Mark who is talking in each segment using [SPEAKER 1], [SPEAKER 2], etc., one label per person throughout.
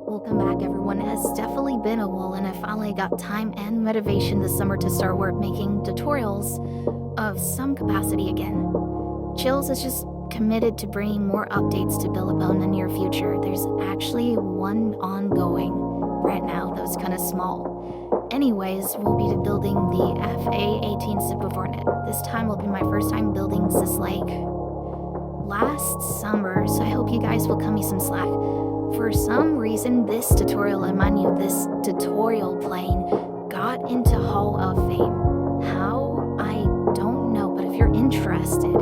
[SPEAKER 1] Welcome back, everyone. It has definitely been a while, and I finally got time and motivation this summer to start work making tutorials of some capacity again. Chills is just committed to bringing more updates to Billabong in the near future. There's actually one ongoing right now that was kind of small. Anyways, we'll be building the A-18 Super Hornet. This time will be my first time building this like last summer, so I hope you guys will cut me some slack. For some reason, this tutorial, and mind you, this tutorial plane got into Hall of Fame. How? I don't know, but if you're interested,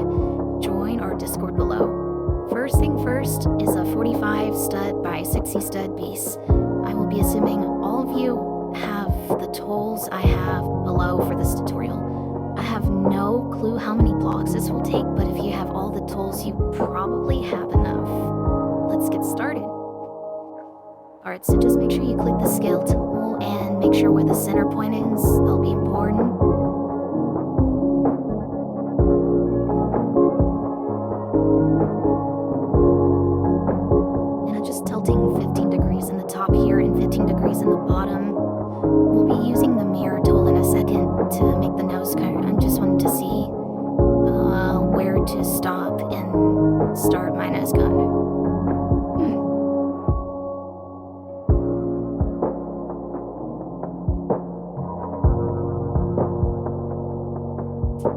[SPEAKER 1] join our Discord below. First thing first is a 45 stud by 60 stud piece. I will be assuming all of you have the tools I have below for this tutorial. I have no clue how many blocks this will take, but if you have all the tools, you probably have enough. Let's get started. Alright, so just make sure you click the scale tool and make sure where the center point is. That'll be important. And I'm just tilting 15 degrees in the top here and 15 degrees in the bottom. We'll be using the mirror tool in a second to make the nose cone. I just wanted to see where to stop and start my nose cone.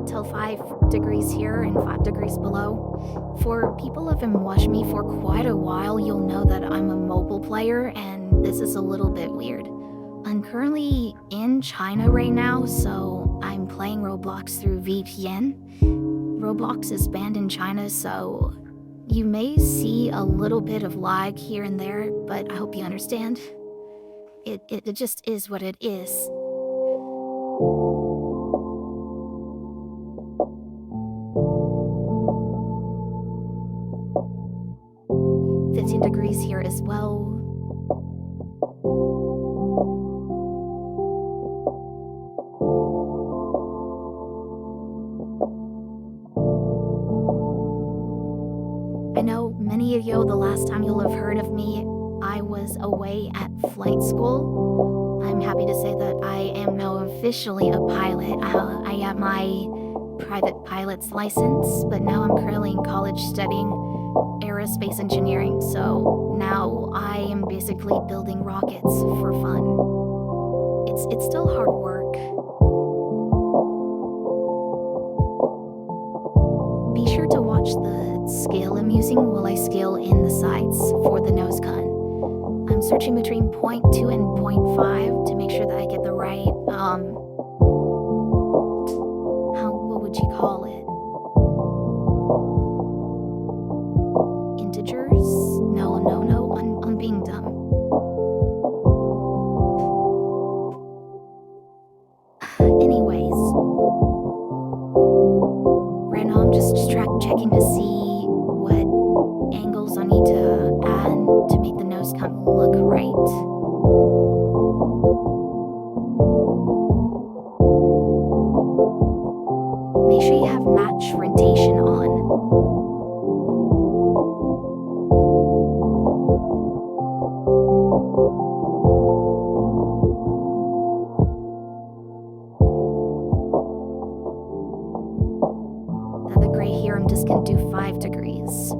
[SPEAKER 1] Till 5 degrees here and 5 degrees below. For people who have been watching me for quite a while, you'll know that I'm a mobile player, and this is a little bit weird. I'm currently in China right now, so I'm playing Roblox through VPN. Roblox is banned in China, so you may see a little bit of lag here and there, but I hope you understand. It just is what it is. Degrees here as well. I know many of you, the last time you'll have heard of me, I was away at flight school. I'm happy to say that I am now officially a pilot. I have my private pilot's license, but now I'm currently in college studying aerospace engineering, so now I am basically building rockets for fun. It's still hard work. Be sure to watch the scale I'm using while I scale in the sides for the nose cone. I'm searching between 0.2 and 0.5 to make sure that I get the right, what would you call it? No, I'm being dumb. Anyways, right now I'm just checking to see what angles I need to add to make the nose cone look right. Make sure you have match rotation on. Here I'm just going to do 5 degrees.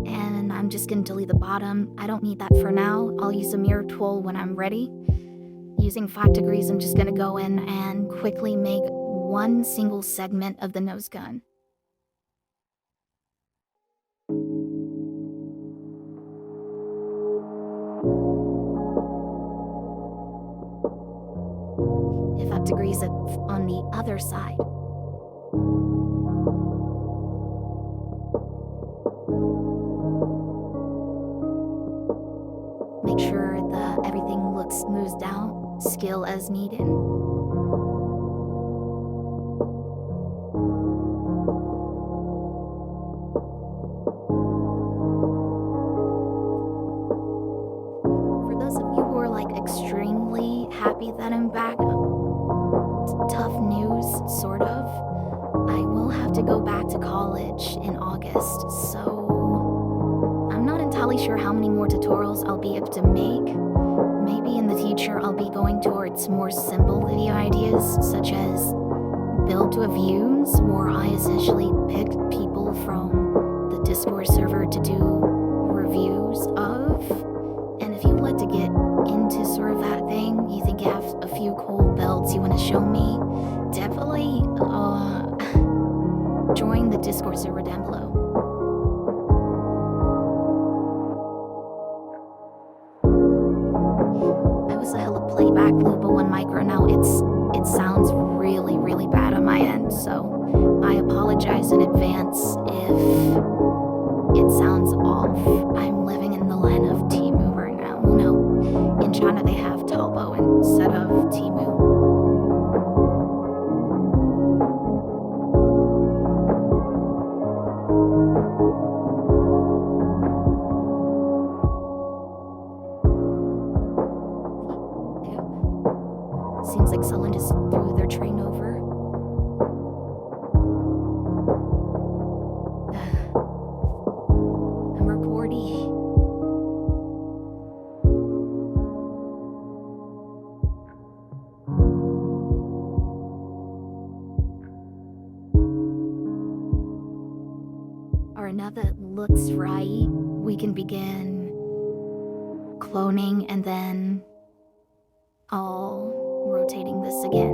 [SPEAKER 1] And I'm just going to delete the bottom. I don't need that for now. I'll use the mirror tool when I'm ready. Using 5 degrees, I'm just going to go in and quickly make one single segment of the nose gun. If 5 degrees on the other side. Make sure that everything looks smoothed out, scale as needed. happy that I'm back. Tough news, sort of. I will have to go back to college in August, so I'm not entirely sure how many more tutorials I'll be able to make. Maybe in the future I'll be going towards more simple video ideas, such as build reviews, where I essentially pick people from the Discord server to do reviews of. And if you'd like to get into sort of that thing, you think you have a few cool builds you want to show me, definitely join the Discord server down below. I was a hella playback loop of 1 micro. Now it sounds really, really bad on my end, so I apologize in advance if it sounds off. I'm living in the land of Temu right now. Well, no, in China they have Taobao instead of Temu. Seems like someone just threw their train over. I'm recording. Alright, now that looks right, we can begin cloning, and then I'll rotating this again.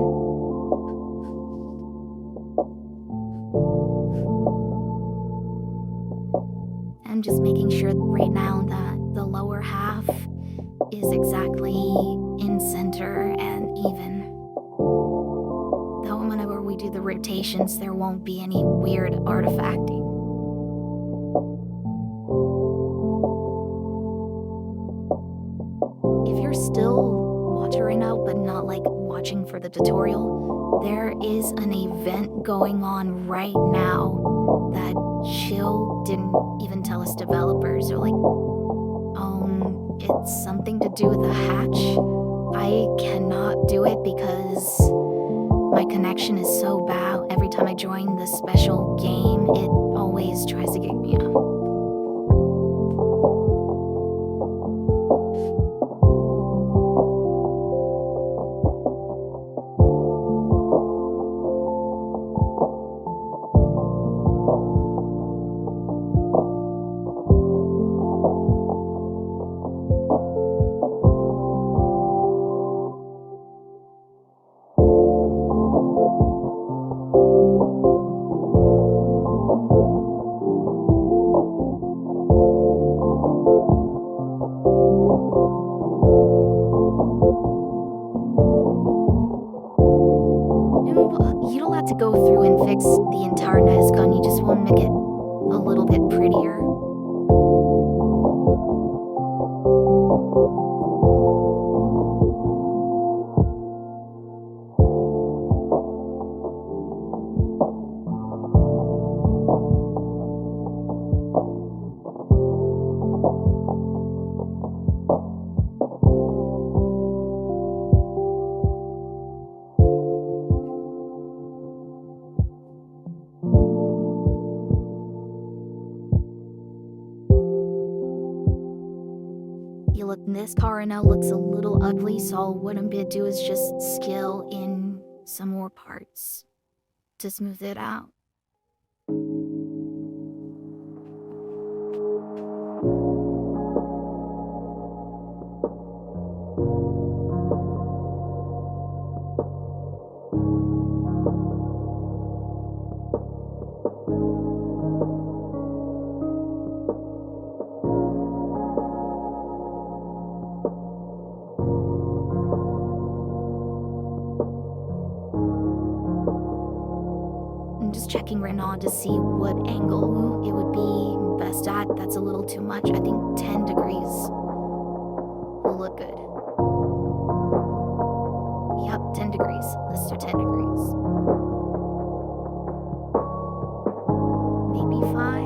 [SPEAKER 1] I'm just making sure right now that the lower half is exactly in center and even. Though whenever we do the rotations, there won't be any weird artifacting. If you're still watching right now, but not like watching for the tutorial, there is an event going on right now that Chill didn't even tell us developers, or like, it's something to do with the hatch. I cannot do it because my connection is so bad. Every time I join the special game, it always tries to kick me out. You don't have to go through and fix the entire NESCON, you just want to make it a little bit prettier. You look, this car now looks a little ugly, so what I'm gonna do is just scale in some more parts to smooth it out. Just checking right now to see what angle it would be best at. That's a little too much. I think 10 degrees will look good. Yep, 10 degrees. Let's do 10 degrees. Maybe 5?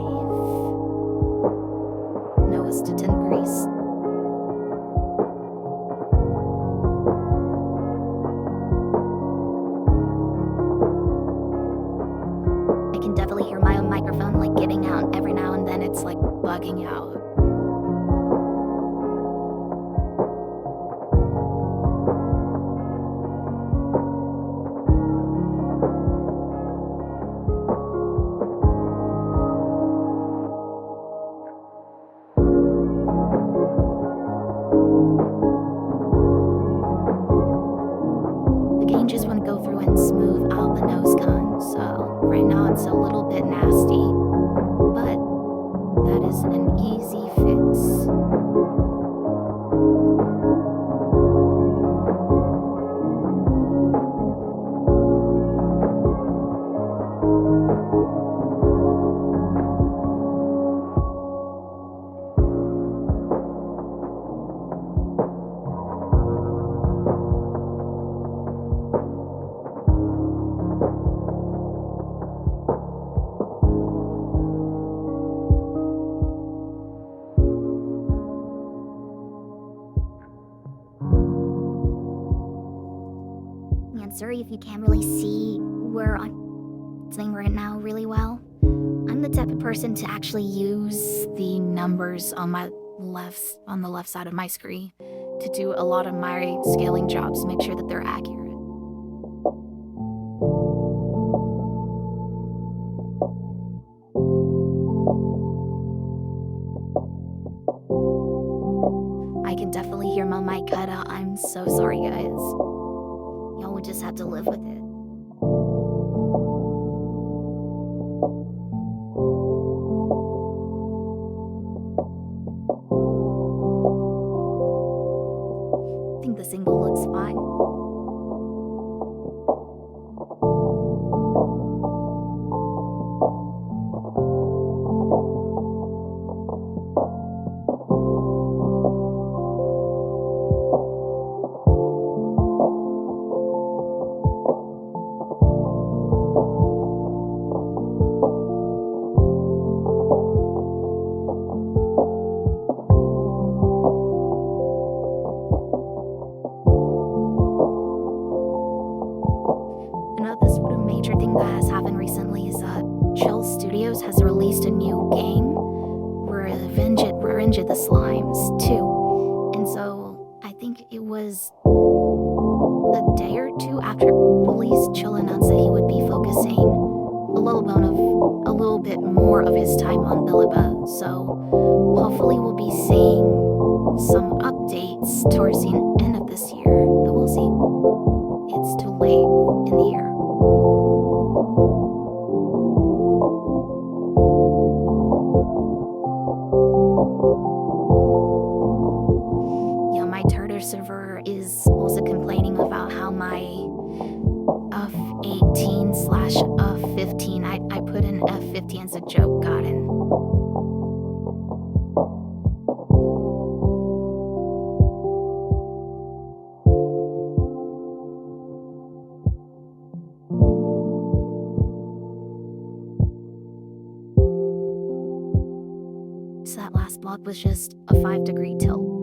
[SPEAKER 1] No, let's do 10 degrees. hang out. The game just want to go through and smooth out the nose cone, so right now it's a little bit nasty, but that is an easy fix. And sorry if you can't really see where I'm saying right now really well. I'm the type of person to actually use the numbers on the left side of my screen to do a lot of my scaling jobs, make sure that they're accurate. I can definitely hear my mic cut out. I'm so sorry, guys. Y'all would just have to live with it. I think this angle looks fine. Major thing that has happened recently is Chill Studios has released a new game, Revenge of the Slimes 2. And so I think it was a day or two after release, Chill announced that he would be focusing a little bit more of his time on Billiba. So hopefully we'll be seeing some updates towards the end of this year, but we'll see. It's too late in the year. Yeah, my Turtle server is also complaining about how my F-18/F-15, I put in F-15 as a joke, got in. So that last block was just a 5-degree tilt.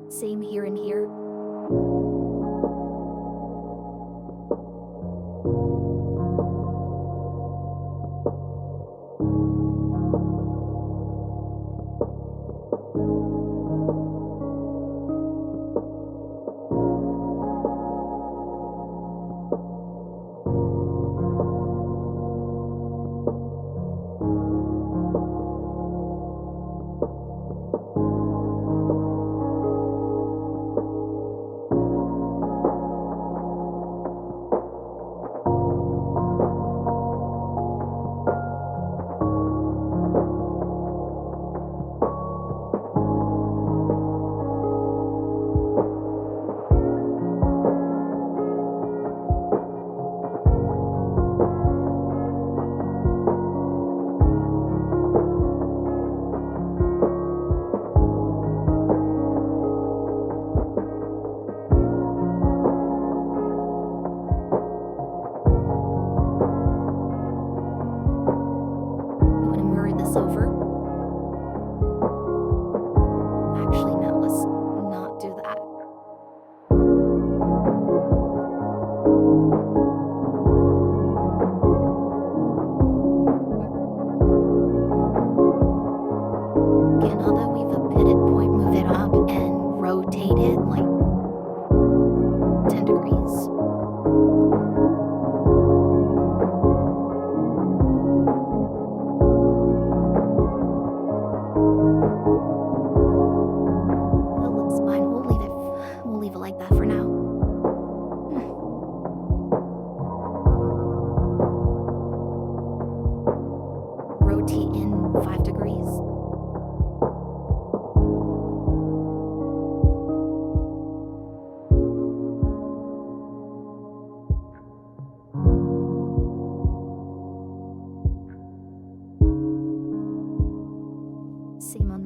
[SPEAKER 1] Same here and here.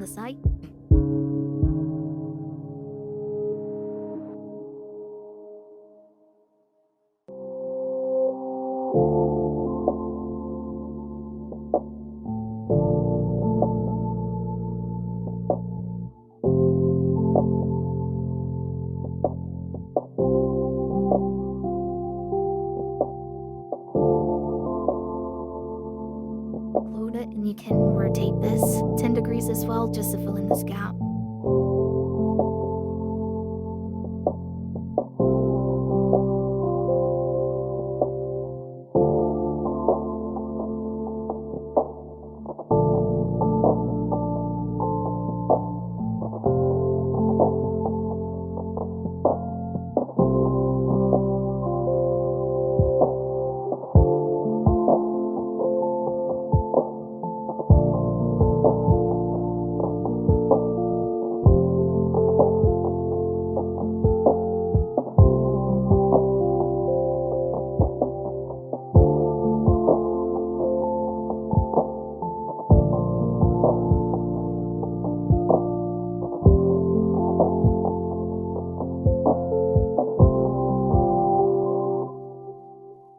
[SPEAKER 1] the site. Load it, and you can rotate this 10 degrees as well, just to fill in this gap.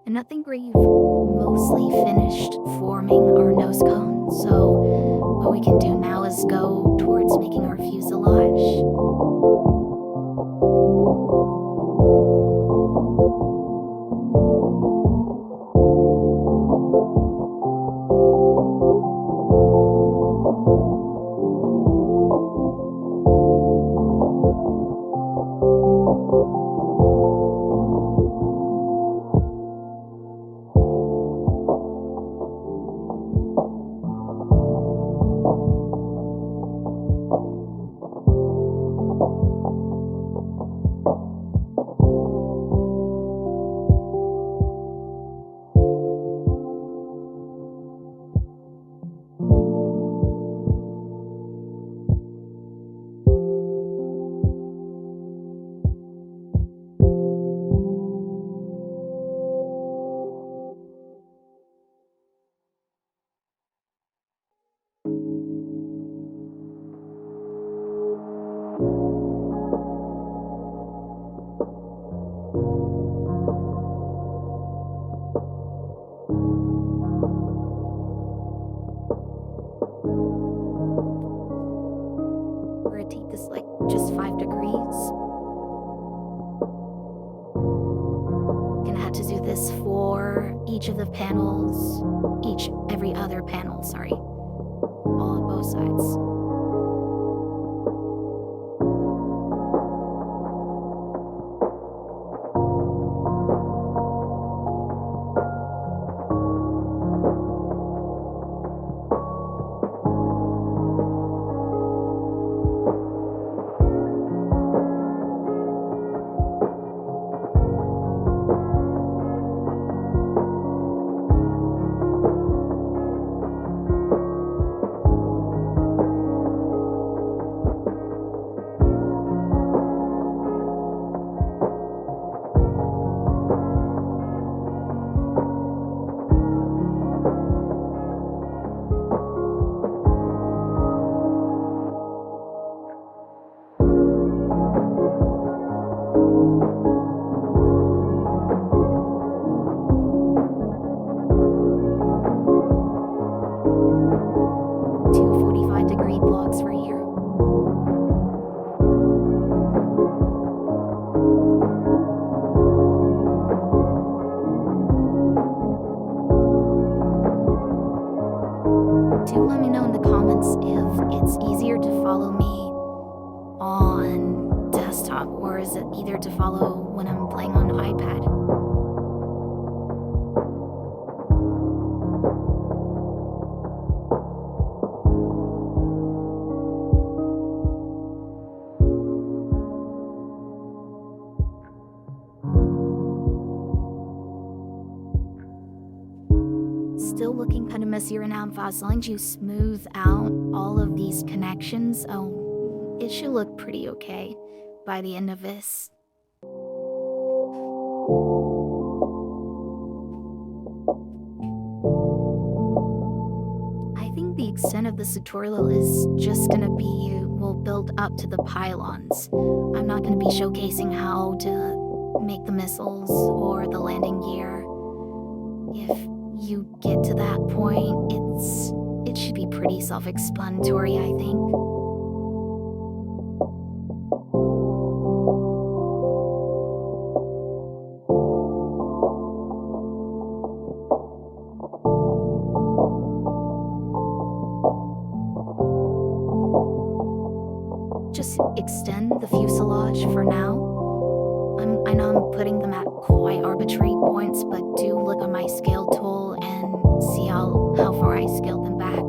[SPEAKER 1] And I think we've mostly finished forming our nose cone, so what we can do now is go towards making our fuselage. Rotate this like just 5 degrees. Gonna have to do this for each of the panels, every other panel, sorry. All on both sides. Blocks right here. Do let me know in the comments if it's easier to follow me on desktop, or is it either to follow when I'm playing on iPad. Still looking kind of messy right now, but as long as you smooth out all of these connections, it should look pretty okay by the end of this. I think the extent of this tutorial is just gonna be, we'll build up to the pylons. I'm not gonna be showcasing how to make the missiles or the landing gear. If you get to that point, it should be pretty self-explanatory, I think. Just extend the fuselage for now. I know I'm putting them at quite arbitrary points, but do look on my scale tool and see how far I scaled them back.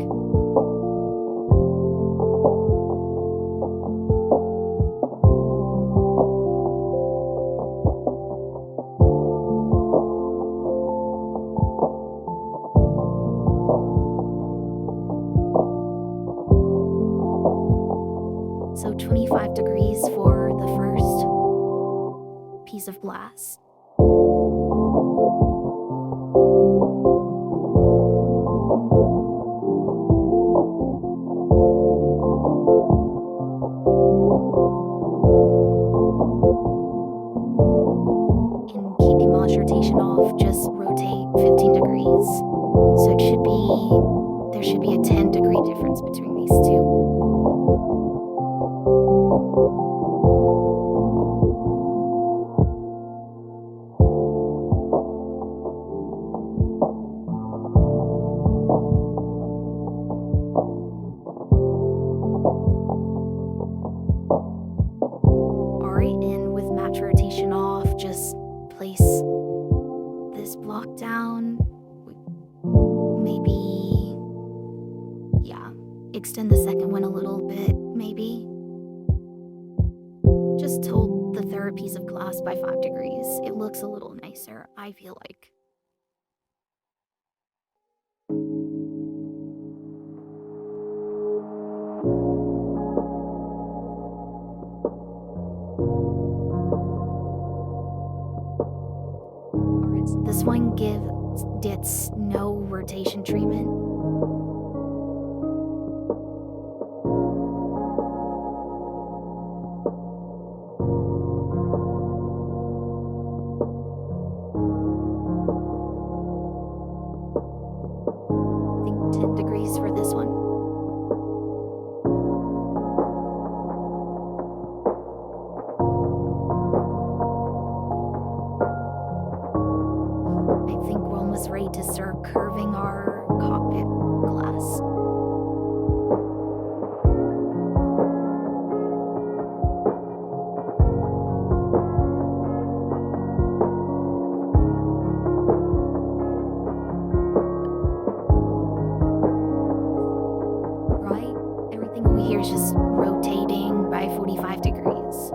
[SPEAKER 1] So 25 degrees for the first piece of glass. And keeping launch rotation off, just rotate 15 degrees. So there should be a 10-degree difference between these two. Rotation off, just place this block down, maybe, yeah, extend the second one a little bit, maybe. Just hold the third piece of glass by 5 degrees. It looks a little nicer, I feel like. This one gets no rotation treatment. I think 10 degrees for this one. Ready to start curving our cockpit glass. Right? Everything over here is just rotating by 45 degrees.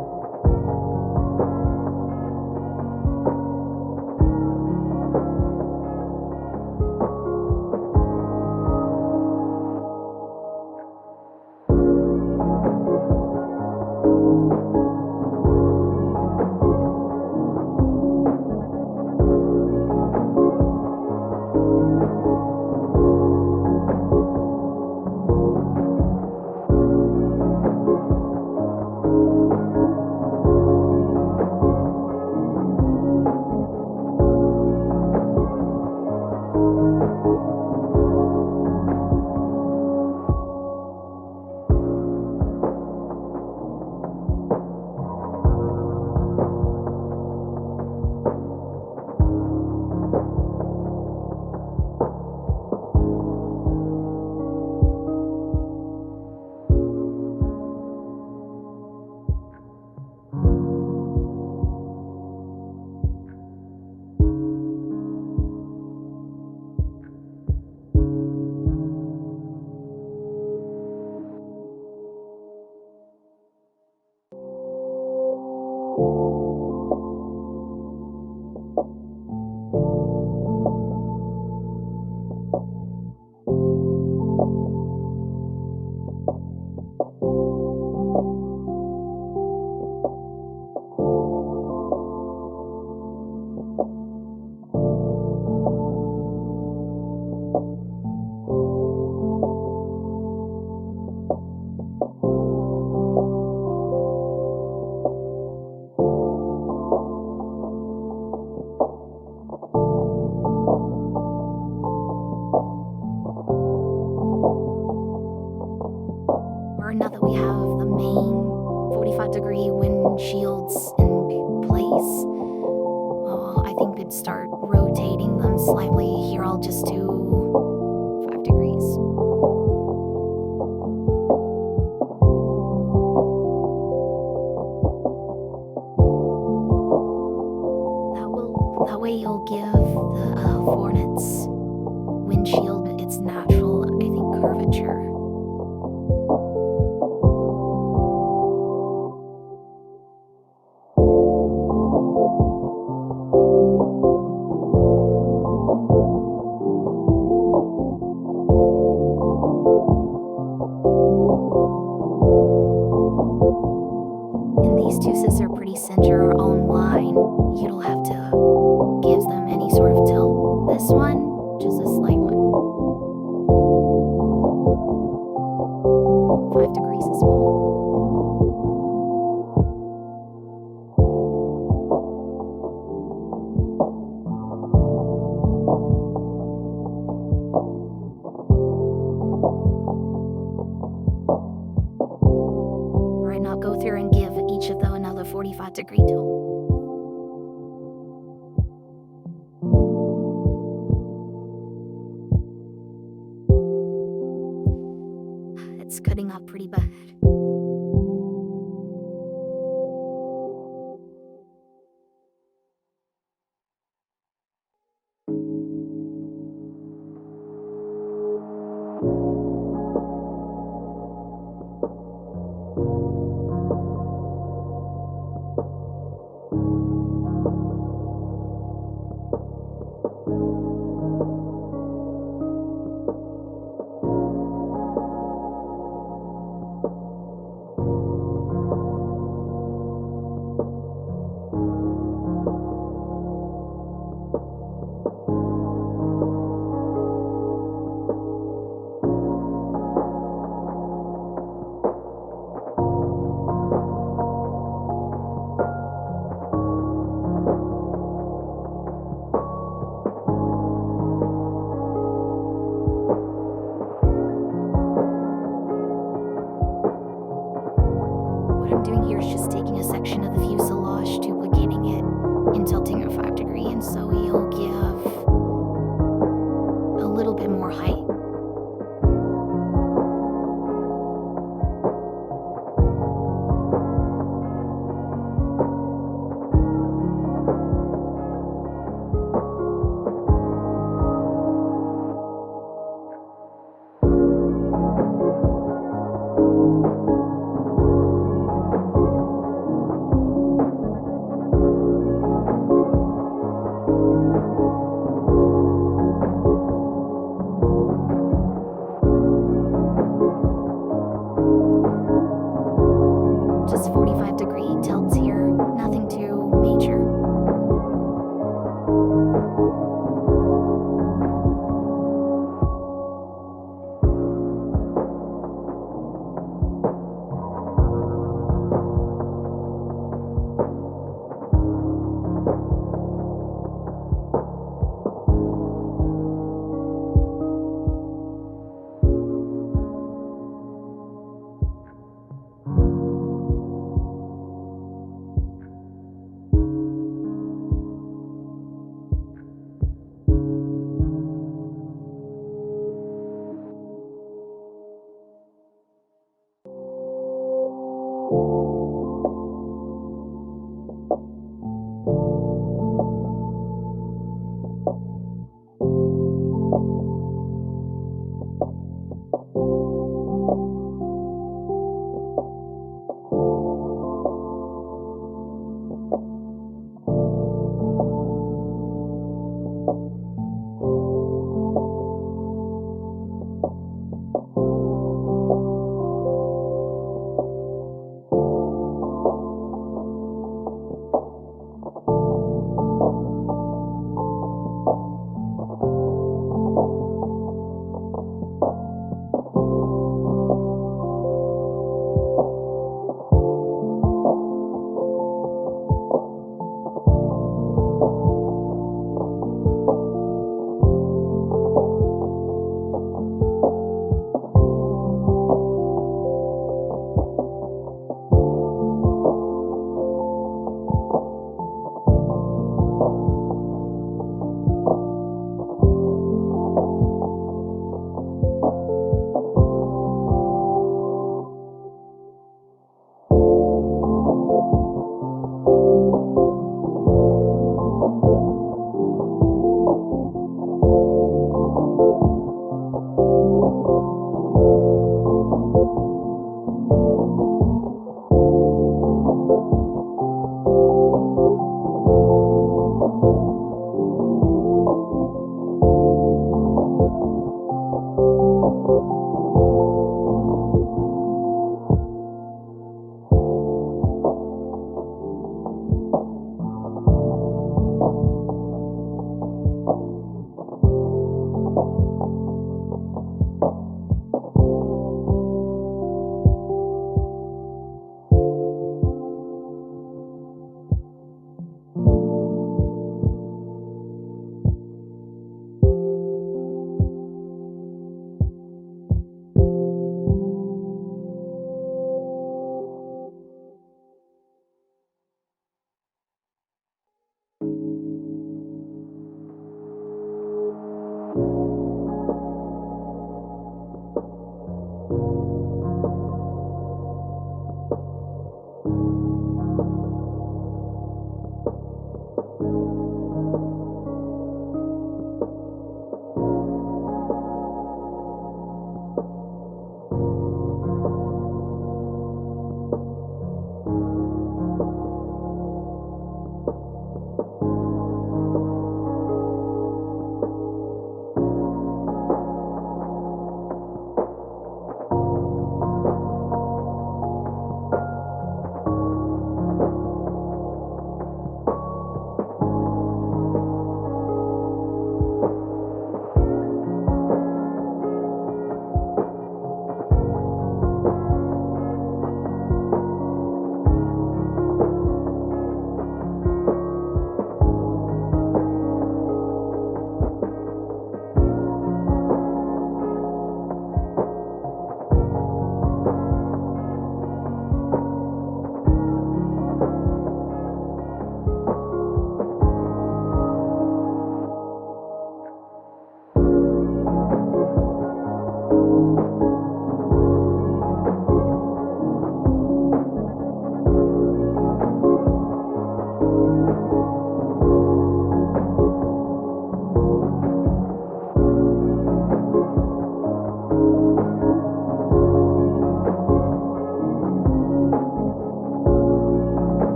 [SPEAKER 1] slightly. Here, I'll just do 5 degrees. That way you'll give the Hornet's windshield its natural, I think, curvature. And these two, since they're pretty center on line, you don't have to give them any sort of tilt. This one, just a slight one. 5 degrees as well. Alright, now go through and give each of them another 45-degree tilt. It's cutting off pretty bad.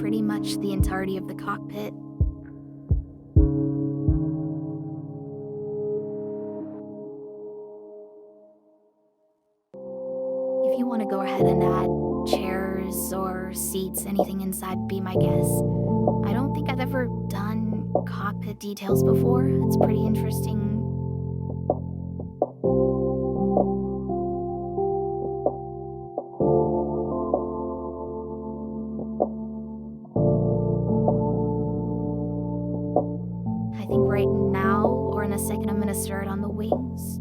[SPEAKER 1] pretty much the entirety of the cockpit. If you want to go ahead and add chairs or seats, anything inside, be my guest. I don't think I've ever done cockpit details before. It's pretty interesting. I think right now, or in a second, I'm gonna start on the wings.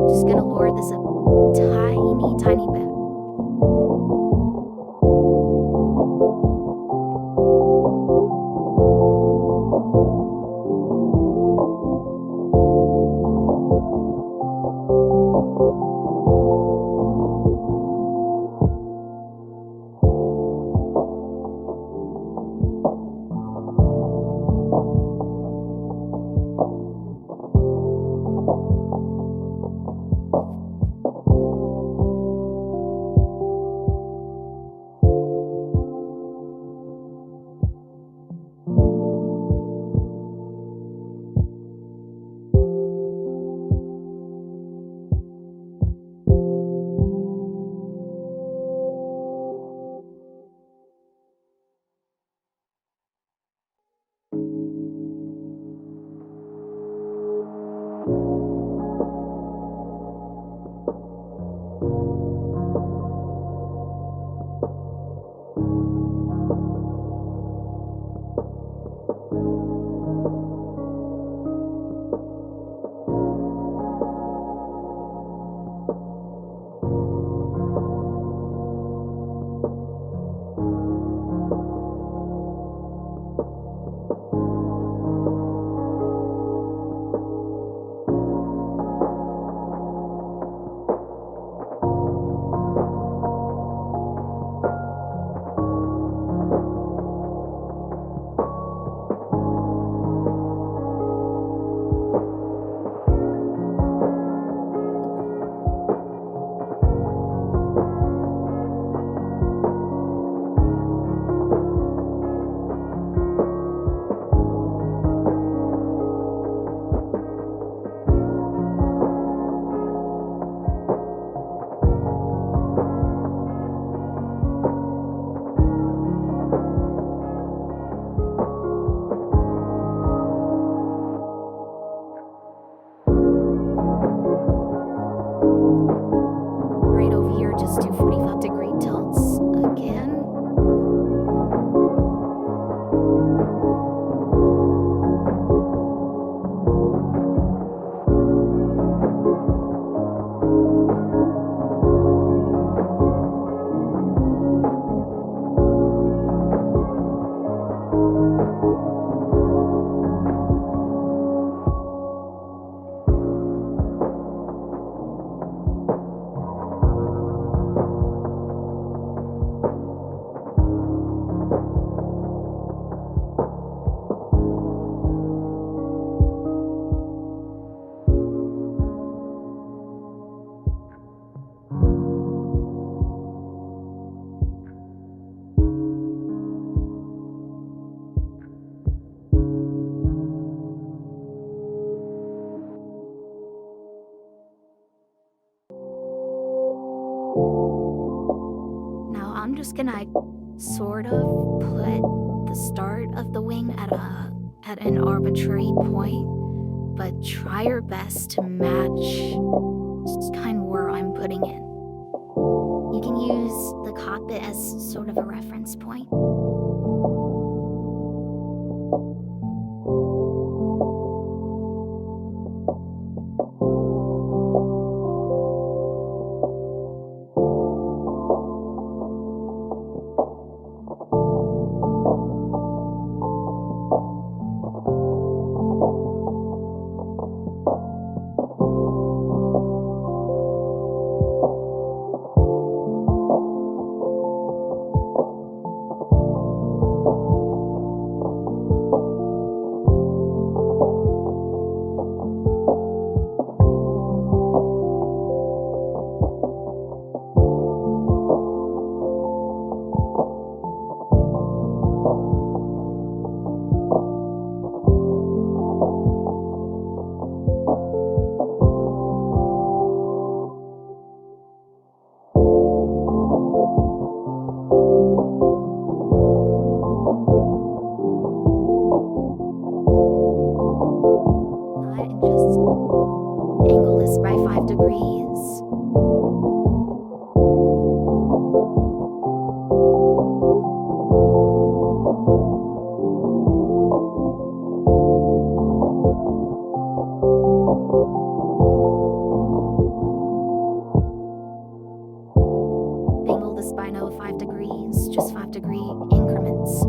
[SPEAKER 1] Just gonna lower this a tiny bit. Right over here, just do 45-degree tilts again. Now I'm just gonna sort of put the start of the wing at an arbitrary point, but try your best to match kind of where I'm putting it. You can use the cockpit as sort of a reference point. And just angle this by 5 degrees. Angle the spino 5 degrees, just 5-degree increments.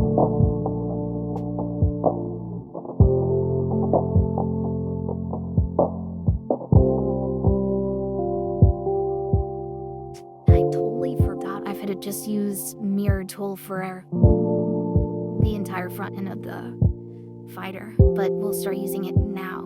[SPEAKER 1] I totally forgot I could have just used mirror tool for the entire front end of the fighter, but we'll start using it now.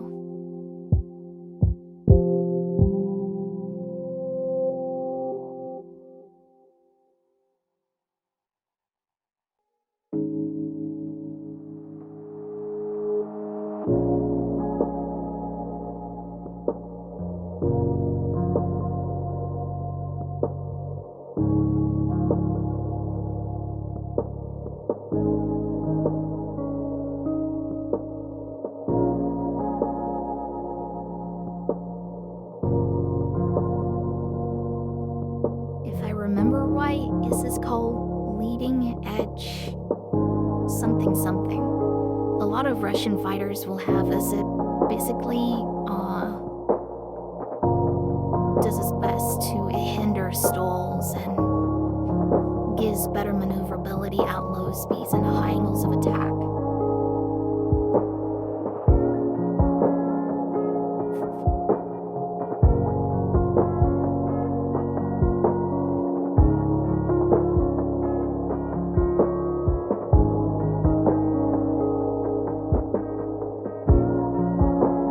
[SPEAKER 1] If I remember right, is this called leading edge something something? A lot of Russian fighters will have this. It basically does its best to hinder stalls and gives better maneuverability at low speeds and high angles of attack.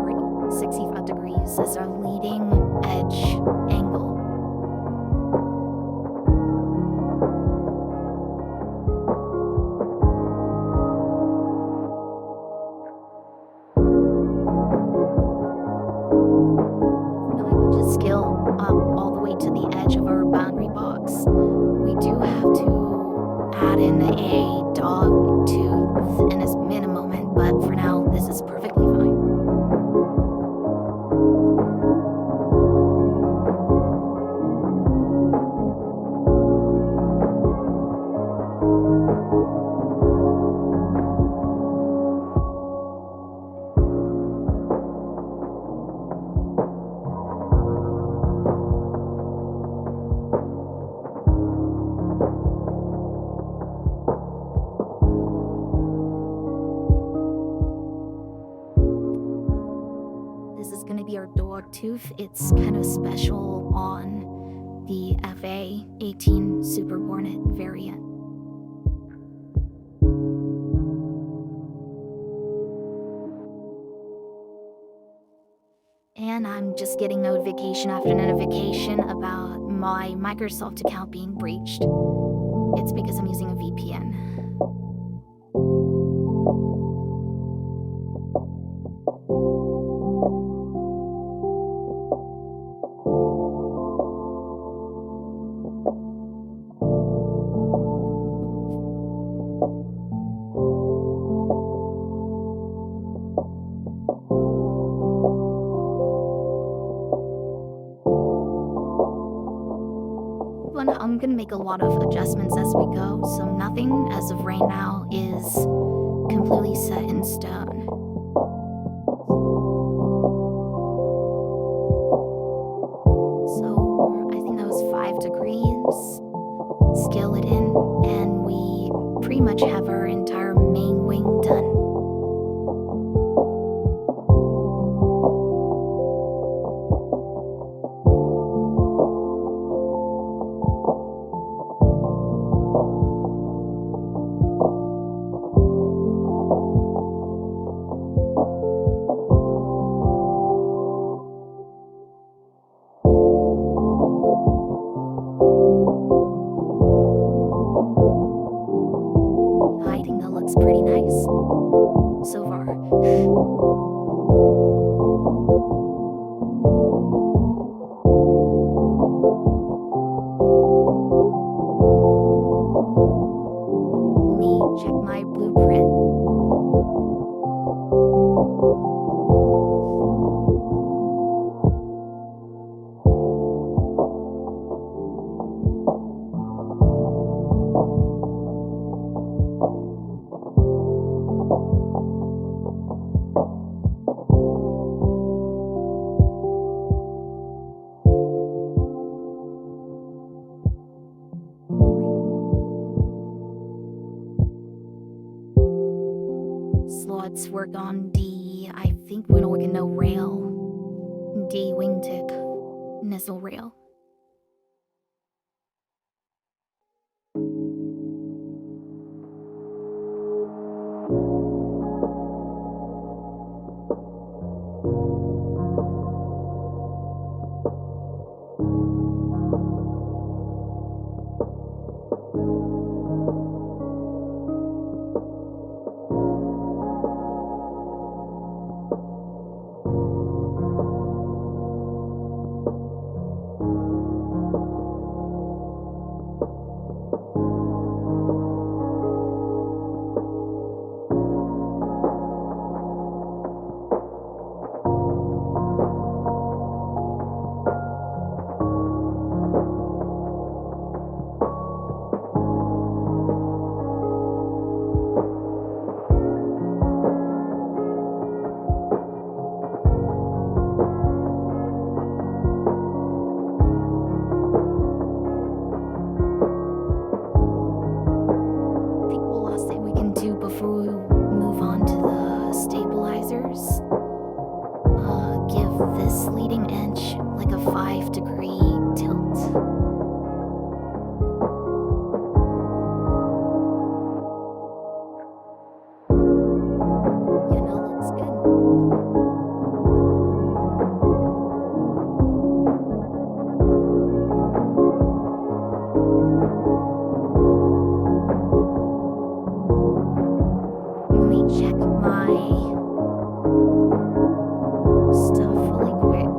[SPEAKER 1] Right, 65 degrees is our leading edge angle. Now I could just scale up all the way to the edge of our boundary box. We do have to add in a dog tooth in its minimum, but for now, this is perfectly fine. This is going to be our dog tooth. It's kind of special on the A-18 Super Hornet variant. And I'm just getting notification after notification about my Microsoft account being breached. It's because I'm using a VPN. one, I'm gonna make a lot of adjustments as we go, so nothing as of right now is completely set in stone. So I think that was 5 degrees. Scale it in, and we pretty much have our entire main wing done. I think that looks pretty nice so far. Let me check my blueprint. So let's work on D. I think we're gonna know rail. D wingtip, nozzle rail. Before we move on to the stabilizers, give this leading edge like a 5-degree tilt. Yeah, no, looks good. Let me check my stuff really quick.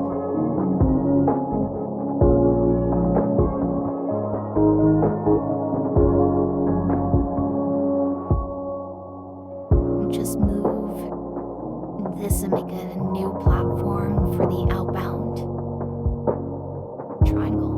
[SPEAKER 1] Just move this and make a new platform for the outbound triangle.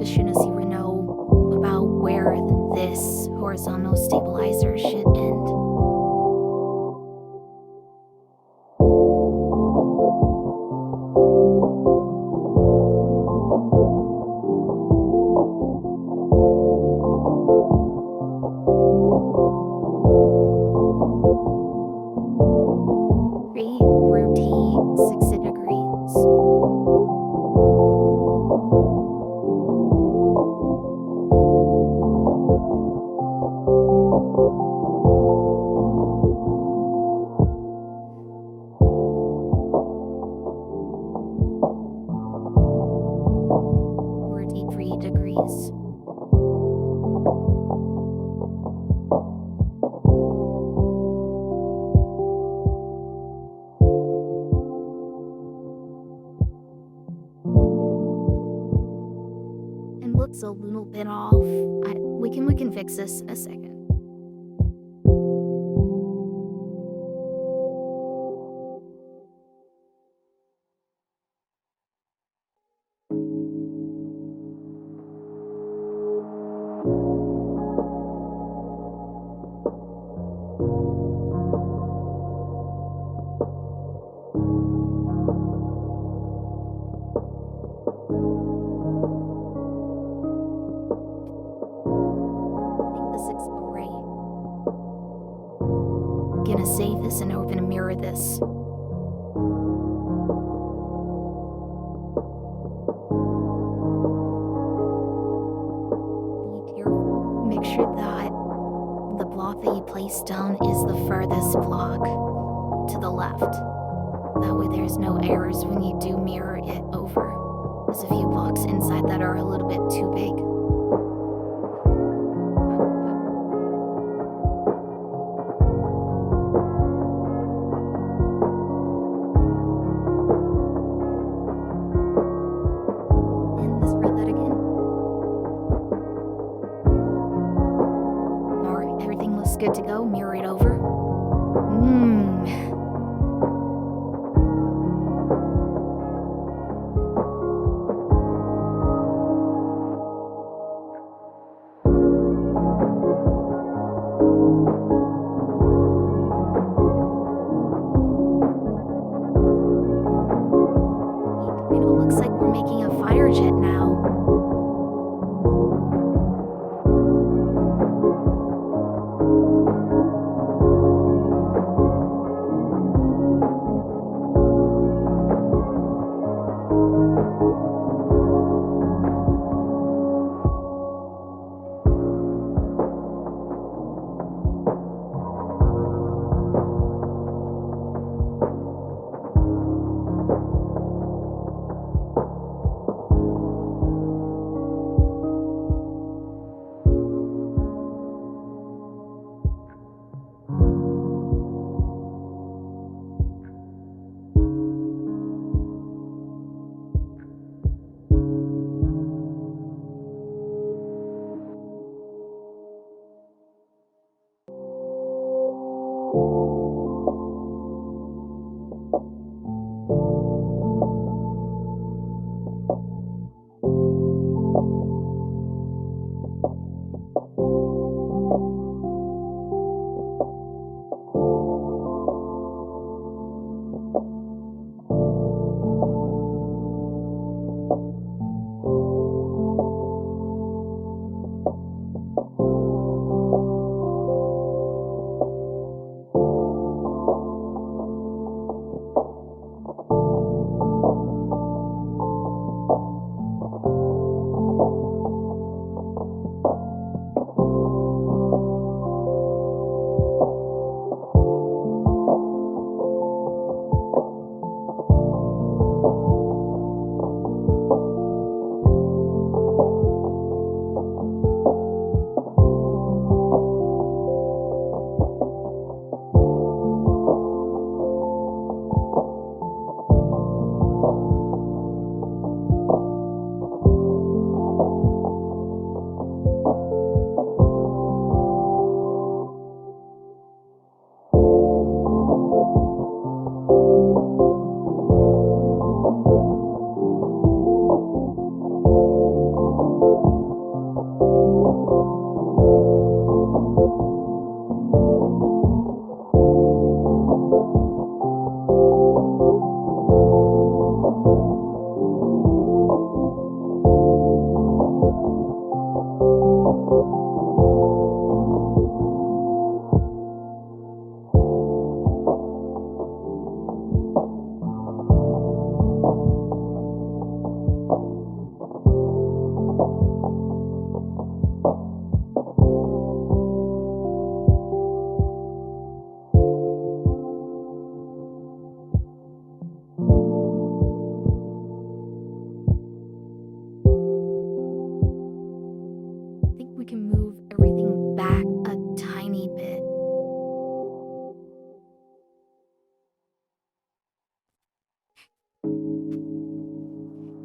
[SPEAKER 1] as soon as you know about where this horizontal stabilizer should end. Rotate 60 degrees. Rotate 3 degrees. Looks a little bit off. We can fix this in a second. Gonna save this and we're gonna mirror this. Be careful. Make sure that the block that you place down is the furthest block to the left. That way there's no errors when you do mirror it over. There's a few blocks inside that are a little bit too big. Good to go, mirror it over. It looks like we're making a fire jet now.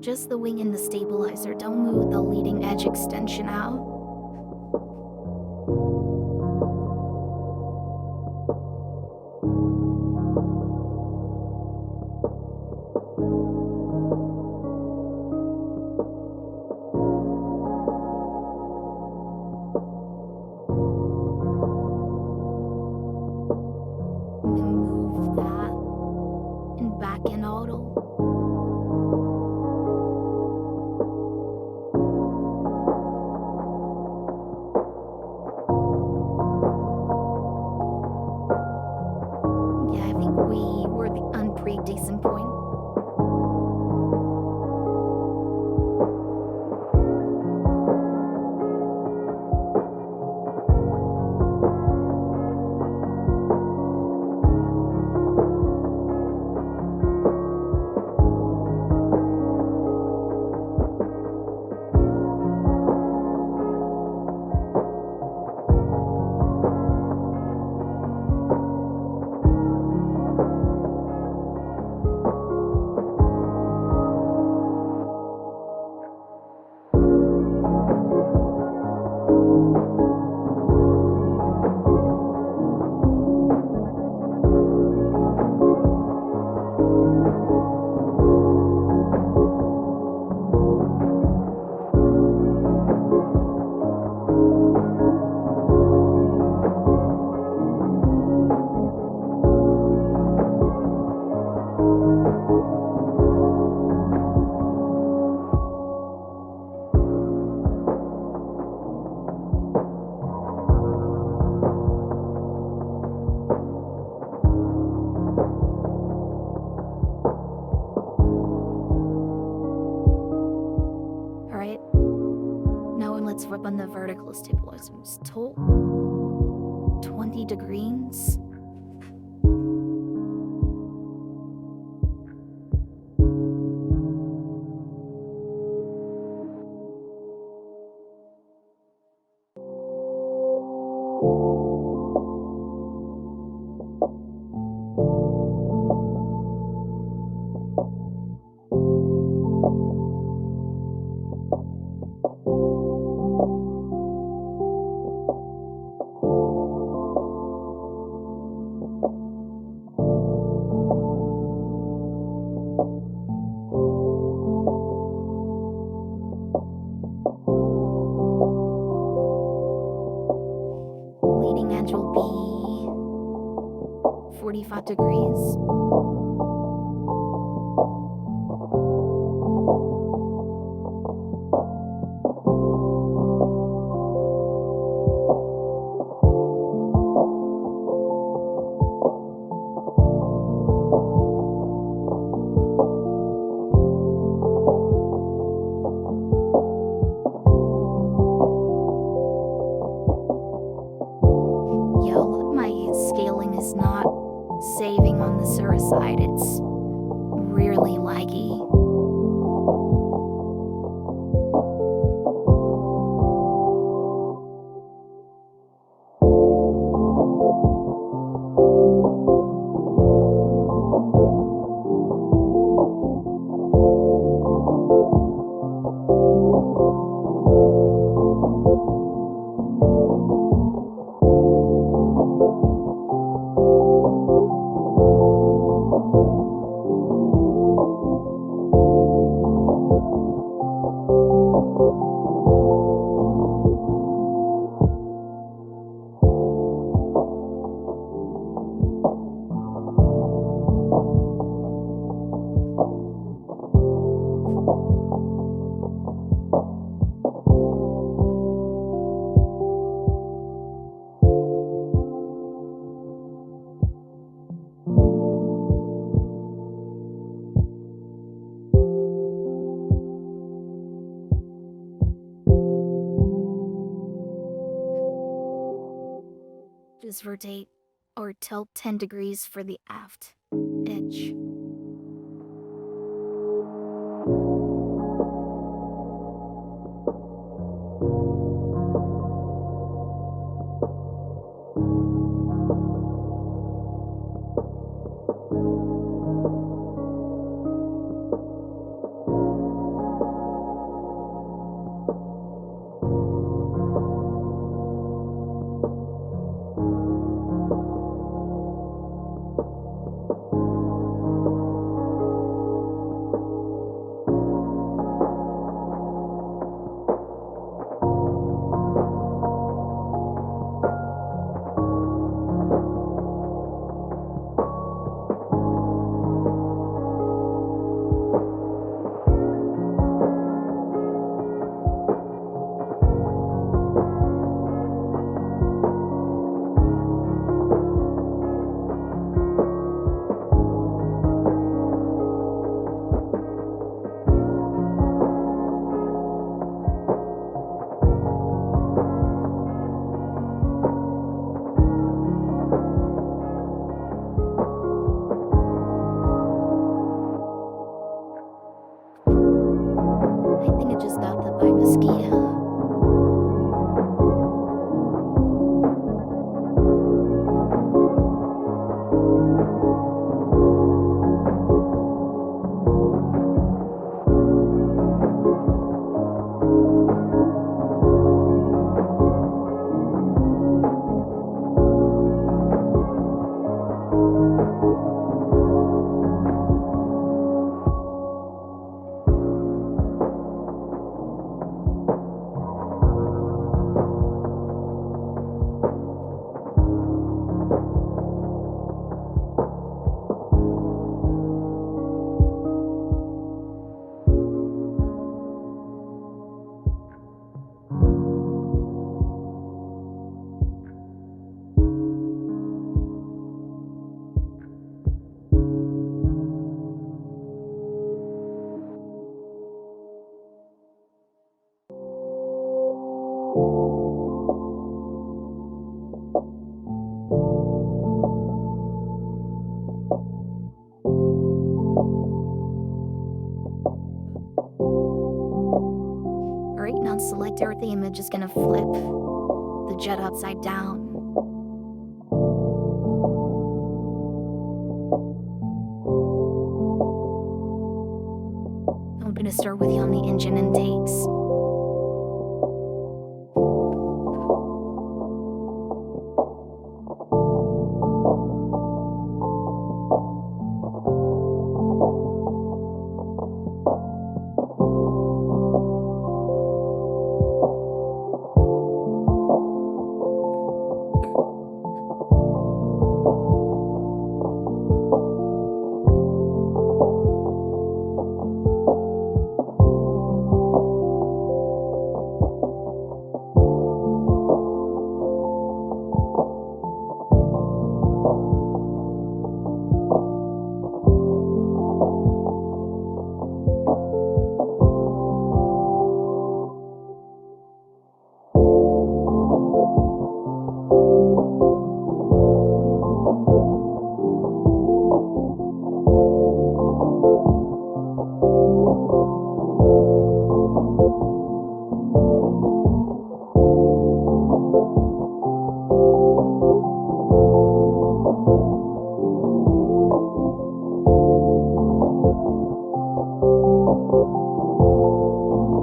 [SPEAKER 1] Just the wing and the stabilizer. Don't move the leading edge extension out. Move that and back in auto. Yeah, I think we were on pretty decent point. Alright, now let's rub on the vertical stabilizers. 20 degrees. Leading edge will be 45 degrees. Yo, look, my scaling is not saving on the server side. It's really laggy. Just rotate or tilt 10 degrees for the aft edge. mosquito. Alright, now select where the image is gonna flip the jet upside down. I'm gonna start with you on the engine intakes.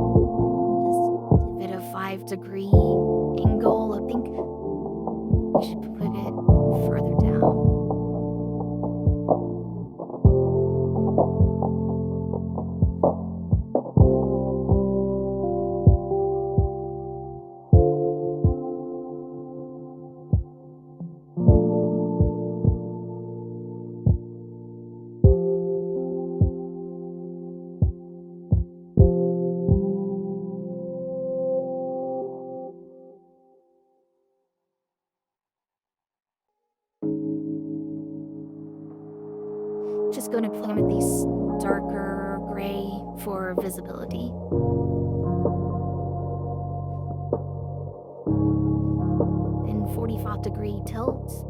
[SPEAKER 1] Just give it a 5-degree angle. I think we should put it further down. Just going to play with these darker gray for visibility. And 45-degree tilt.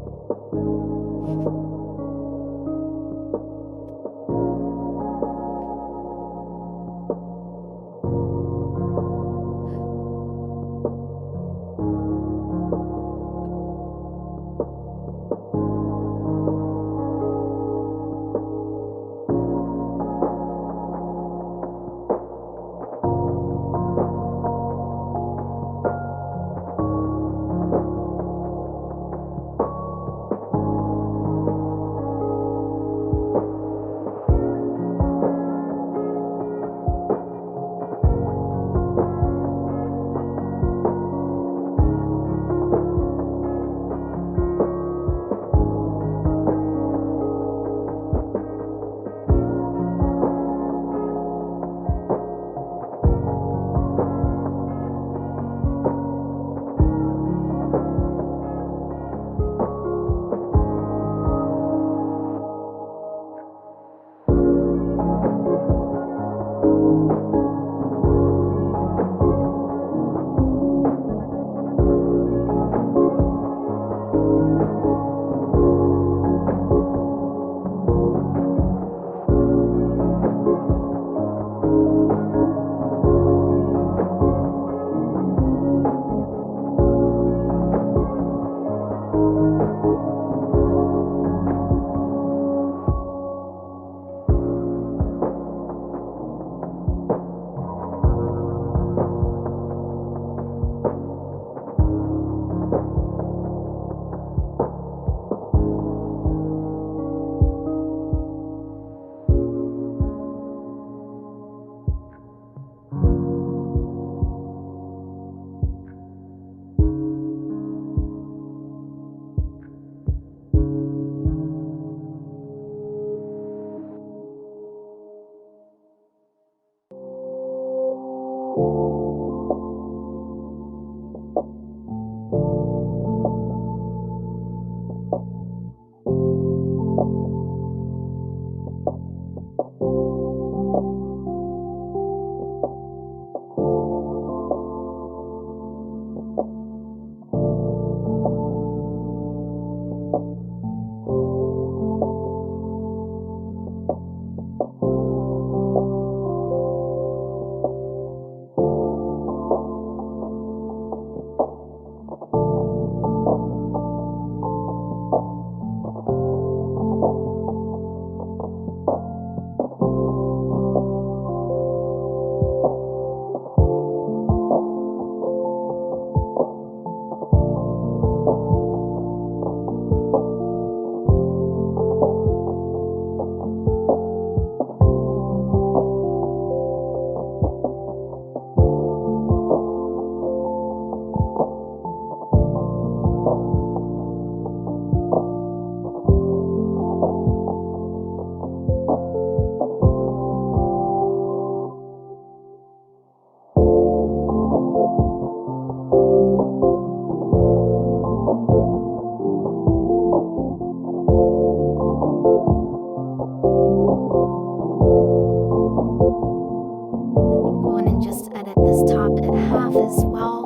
[SPEAKER 1] half as well,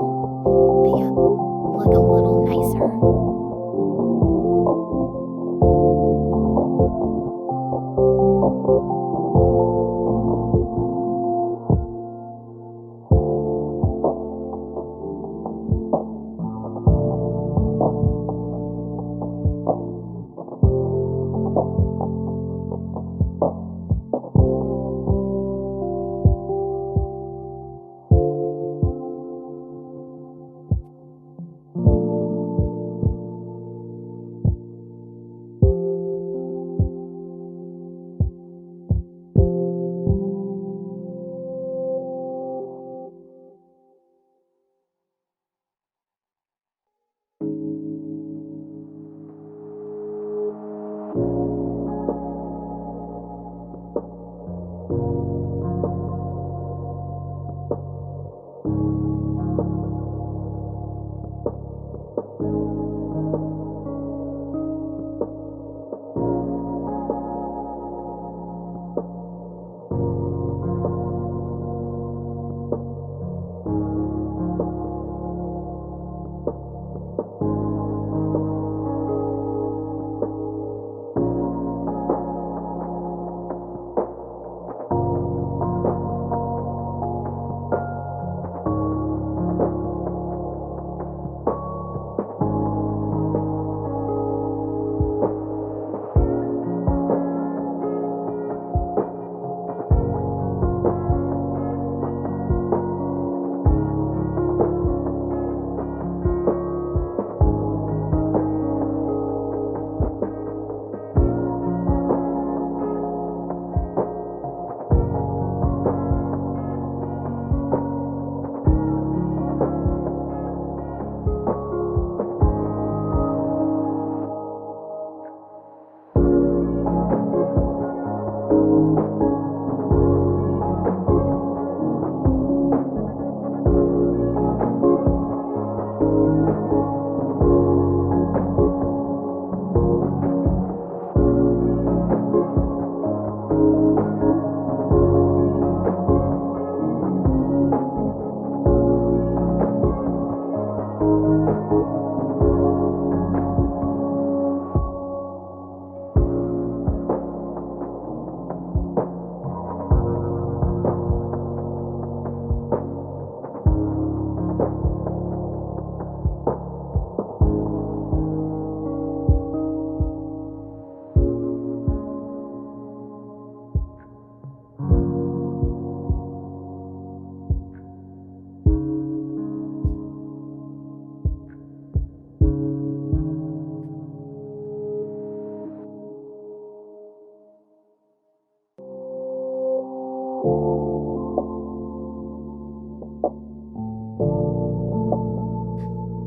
[SPEAKER 1] make it look a little nicer.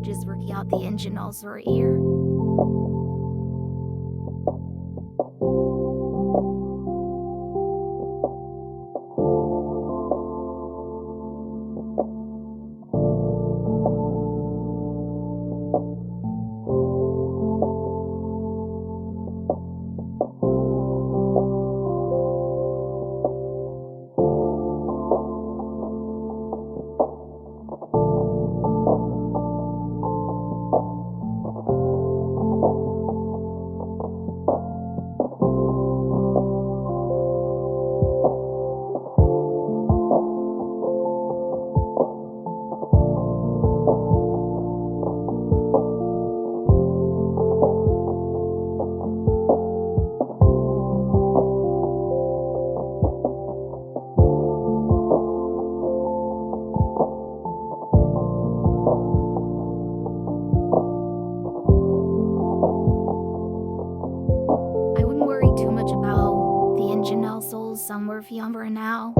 [SPEAKER 1] Just working out the engine nozzle right here. Some were for now.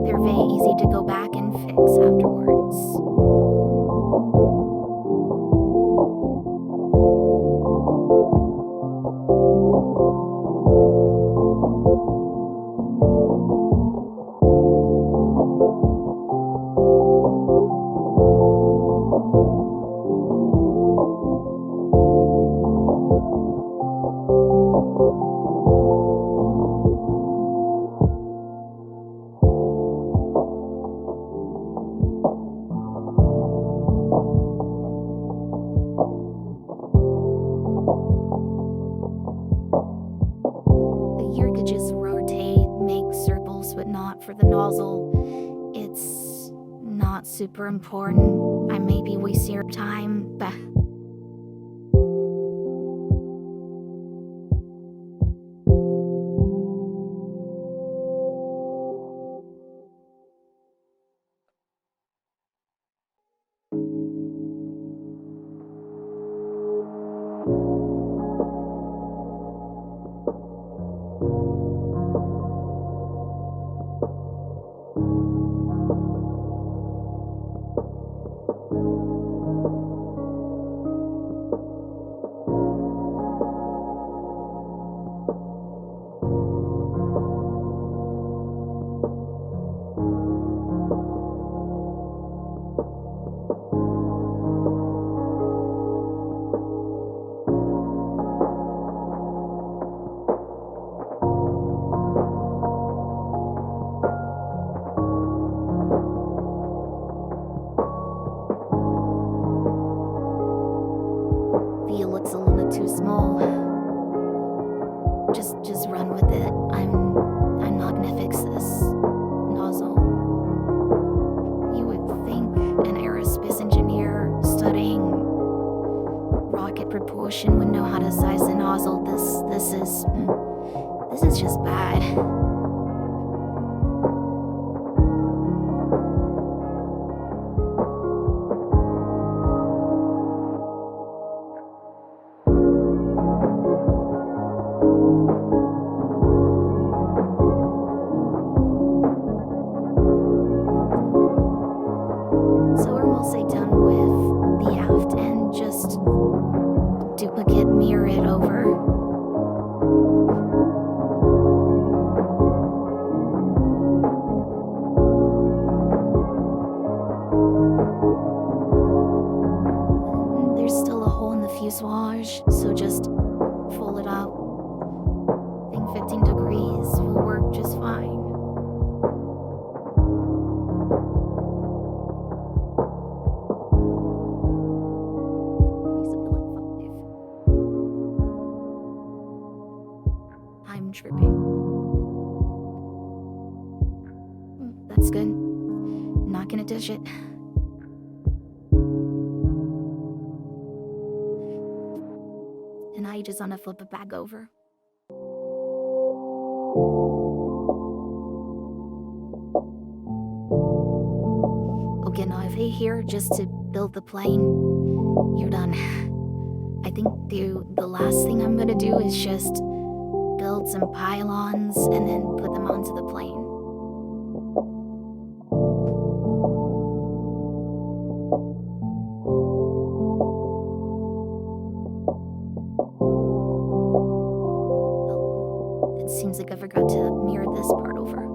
[SPEAKER 1] They're very easy to go back and fix afterwards. not super important. I may be wasting your time, but... It looks a little too small. Just run with it. I'm not gonna fix this nozzle. You would think an aerospace engineer studying rocket propulsion would know how to size a nozzle. This is just bad. So we're mostly done with the aft and just duplicate mirror it over. There's still a hole in the fuselage, so just fold it out. I think 15 degrees will work just fine. I'm tripping. That's good. Not gonna dish it. And now you just wanna flip it back over. Okay, now if I here just to build the plane, you're done. I think the last thing I'm gonna do is just build some pylons and then put them onto the plane. Well, it seems like I forgot to mirror this part over.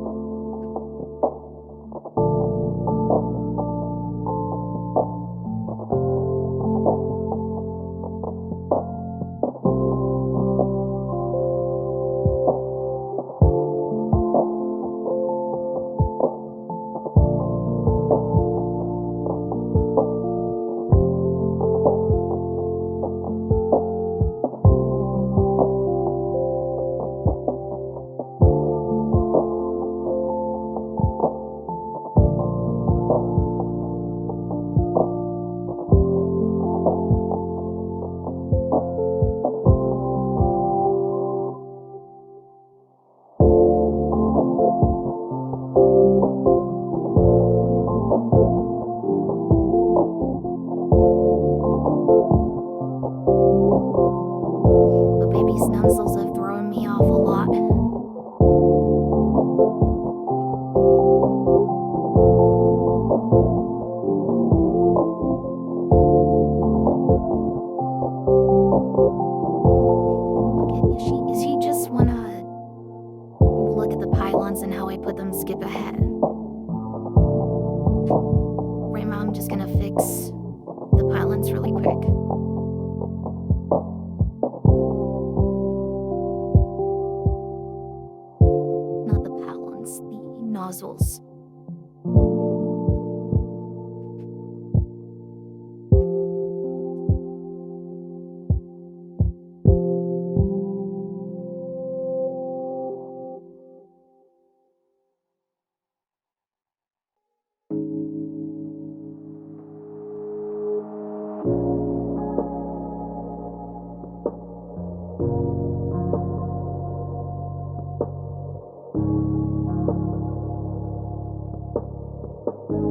[SPEAKER 1] Letting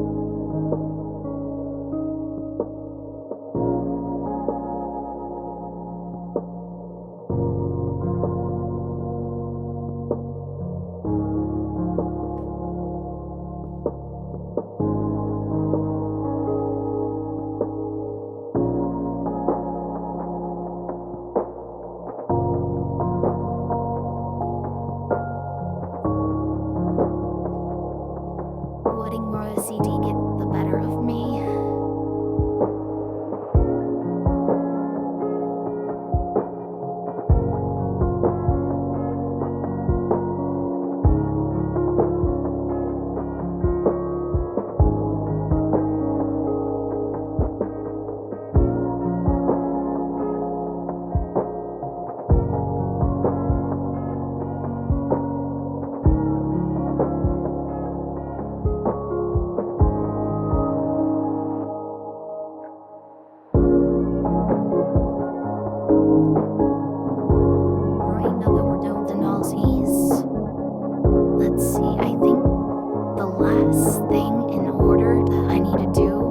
[SPEAKER 1] more OCD get the better of me. Right now that we're done with the nozzies, let's see, I think the last thing in order that I need to do,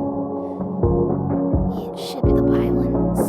[SPEAKER 1] it should be the pylons.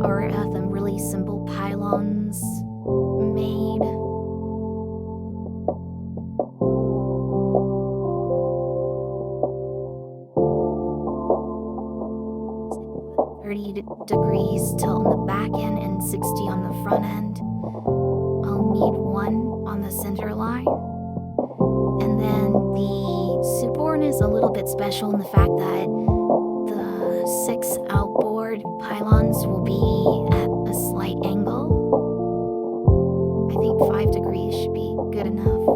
[SPEAKER 1] Are them really simple pylons made? Degrees tilt on the back end and 60 on the front end. I'll need one on the center line. And then the Super Hornet is a little bit special in the fact that the 6 outboard pylons will be at a slight angle. I think 5 degrees should be good enough.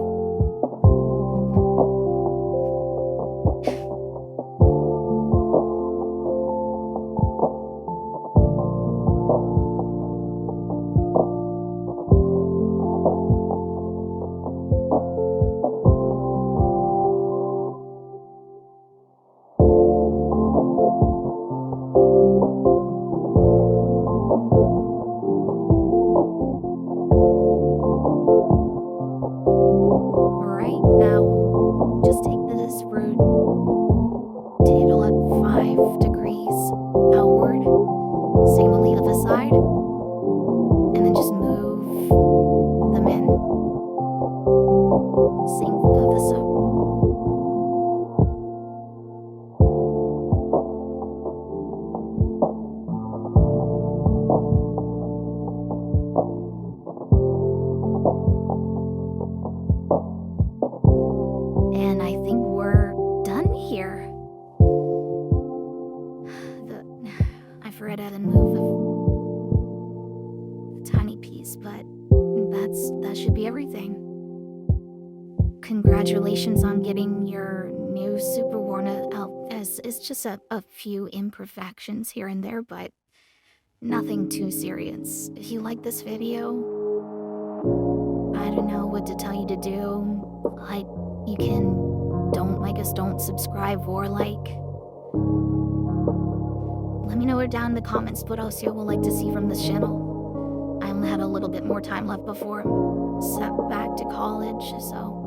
[SPEAKER 1] That should be everything. Congratulations on getting your new Super Hornet out. It's just a few imperfections here and there, but nothing too serious. If you like this video, I don't know what to tell you to do. You can don't like us, don't subscribe or like. Let me know down in the comments what else you would like to see from this channel. I only have a little bit more time left before I'm set back to college, so